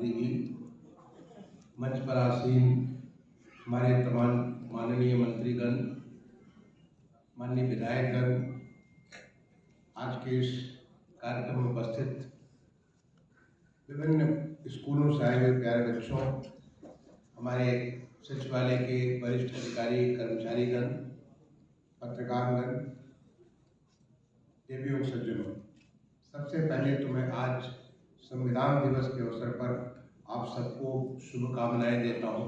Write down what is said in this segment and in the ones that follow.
प्रधानमंत्री जी, मंच पर आसीन हमारे तमाम माननीय मंत्रीगण, माननीय विधायकगण, आज के इस कार्यक्रम में उपस्थित विभिन्न स्कूलों से आए हुए प्यारे बच्चों, हमारे सचिवालय के वरिष्ठ अधिकारी, कर्मचारीगण, पत्रकारगण, देवियों सज्जनों, सबसे पहले तो मैं आज संविधान दिवस के अवसर पर आप सबको शुभकामनाएं देता हूं।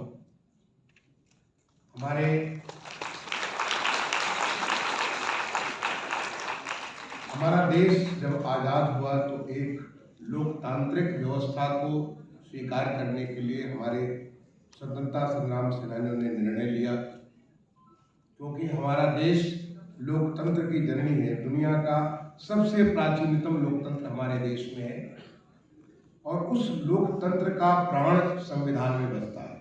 हमारा देश जब आज़ाद हुआ तो एक लोकतांत्रिक व्यवस्था को स्वीकार करने के लिए हमारे स्वतंत्रता संग्राम सेनानियों ने निर्णय लिया, क्योंकि हमारा देश लोकतंत्र की जननी है। दुनिया का सबसे प्राचीनतम लोकतंत्र हमारे देश में है और उस लोकतंत्र का प्राण संविधान में बसता है।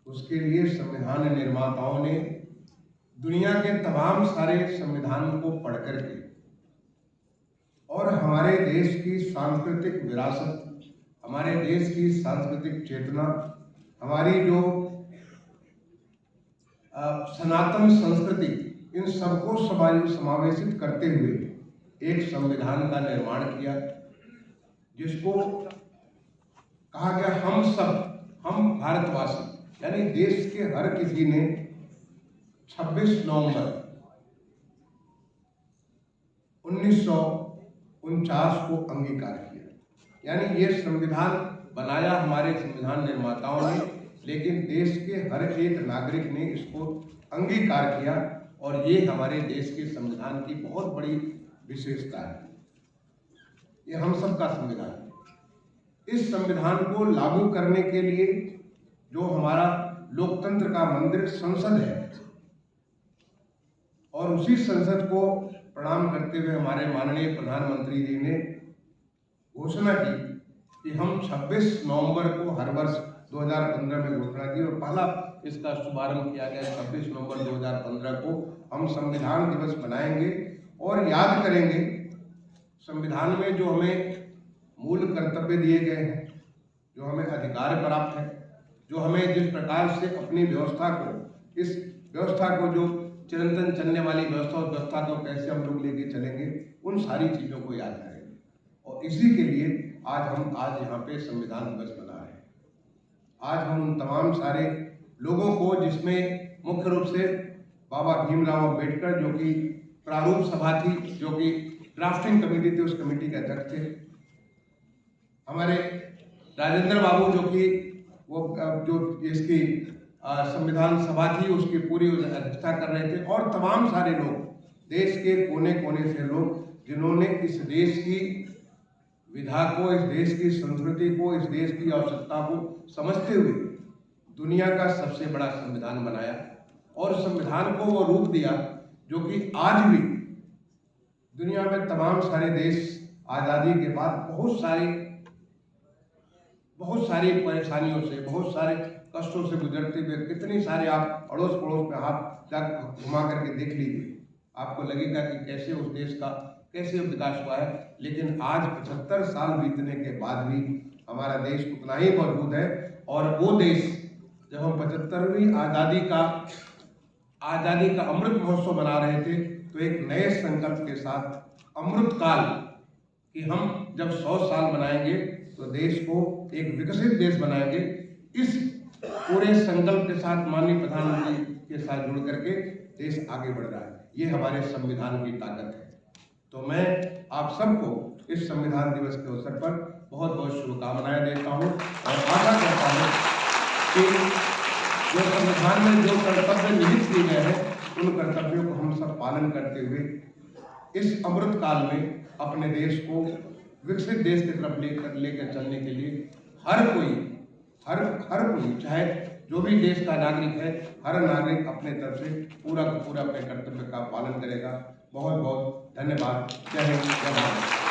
उसके लिए संविधान निर्माताओं ने दुनिया के तमाम सारे संविधान को पढ़ करके और हमारे देश की सांस्कृतिक विरासत, हमारे देश की सांस्कृतिक चेतना, हमारी जो सनातन संस्कृति, इन सबको समावेशित करते हुए एक संविधान का निर्माण किया, जिसको कहा गया हम भारतवासी, यानी देश के हर किसी ने 26 नवंबर 1949 को अंगीकार किया। यानी ये संविधान बनाया हमारे संविधान निर्माताओं ने, लेकिन देश के हर एक नागरिक ने इसको अंगीकार किया और ये हमारे देश के संविधान की बहुत बड़ी विशेषता है। ये हम सबका संविधान है। इस संविधान को लागू करने के लिए जो हमारा लोकतंत्र का मंदिर संसद है, और उसी संसद को प्रणाम करते हुए हमारे माननीय प्रधानमंत्री जी ने घोषणा की कि हम 26 नवंबर को हर वर्ष 2015 में घोषणा की और पहला इसका शुभारंभ किया गया 26 नवंबर 2015 को हम संविधान दिवस मनाएंगे और याद करेंगे संविधान में जो हमें मूल कर्तव्य दिए गए हैं, जो हमें अधिकार प्राप्त है, जो हमें जिस प्रकार से अपनी व्यवस्था को, इस व्यवस्था को जो चिरंतन चलने वाली व्यवस्था को कैसे हम लोग लेके चलेंगे, उन सारी चीज़ों को याद करेंगे। और इसी के लिए आज यहाँ पे संविधान दिवस मना रहे हैं। आज हम उन तमाम सारे लोगों को, जिसमें मुख्य रूप से बाबा भीमराव अम्बेडकर जो कि प्रारूप सभा थी, जो कि ड्राफ्टिंग कमेटी थी, उस कमेटी के अध्यक्ष थे, हमारे राजेंद्र बाबू जो कि वो जो इसकी संविधान सभा थी उसकी पूरी अध्यक्षता कर रहे थे, और तमाम सारे लोग, देश के कोने कोने से लोग, जिन्होंने इस देश की विधा को, इस देश की संस्कृति को, इस देश की आवश्यकता को समझते हुए दुनिया का सबसे बड़ा संविधान बनाया और संविधान को वो रूप दिया जो कि आज भी दुनिया में तमाम सारे देश आज़ादी के बाद बहुत सारी परेशानियों से, बहुत सारे कष्टों से गुजरते हुए, कितनी सारे आप अड़ोस पड़ोस में हाथ जाकर घुमा करके देख लीजिए, आपको लगेगा कि कैसे उस देश का कैसे विकास हुआ है। लेकिन आज 75 साल बीतने के बाद भी हमारा देश उतना ही मजबूत है। और वो देश, जब हम 75वीं आज़ादी का अमृत महोत्सव मना रहे थे, तो एक नए संकल्प के साथ अमृत काल कि हम जब 100 साल मनाएंगे तो देश को एक विकसित देश बनाएंगे, इस पूरे संकल्प के साथ माननीय प्रधानमंत्री के साथ जुड़ करके देश आगे बढ़ रहा है। ये हमारे संविधान की ताकत है। तो मैं आप सबको इस संविधान दिवस के अवसर पर बहुत बहुत शुभकामनाएं देता हूं और आशा करता हूं कि जो संविधान में जो कर्तव्य निहित किए गए हैं, उन कर्तव्यों को हम सब पालन करते हुए इस अमृत काल में अपने देश को विकसित देश की तरफ लेकर चलने के लिए हर कोई चाहे जो भी देश का नागरिक है, हर नागरिक अपने तरफ से पूरा अपने कर्तव्य का पालन करेगा। बहुत बहुत धन्यवाद। जय हिंद, जय भारत।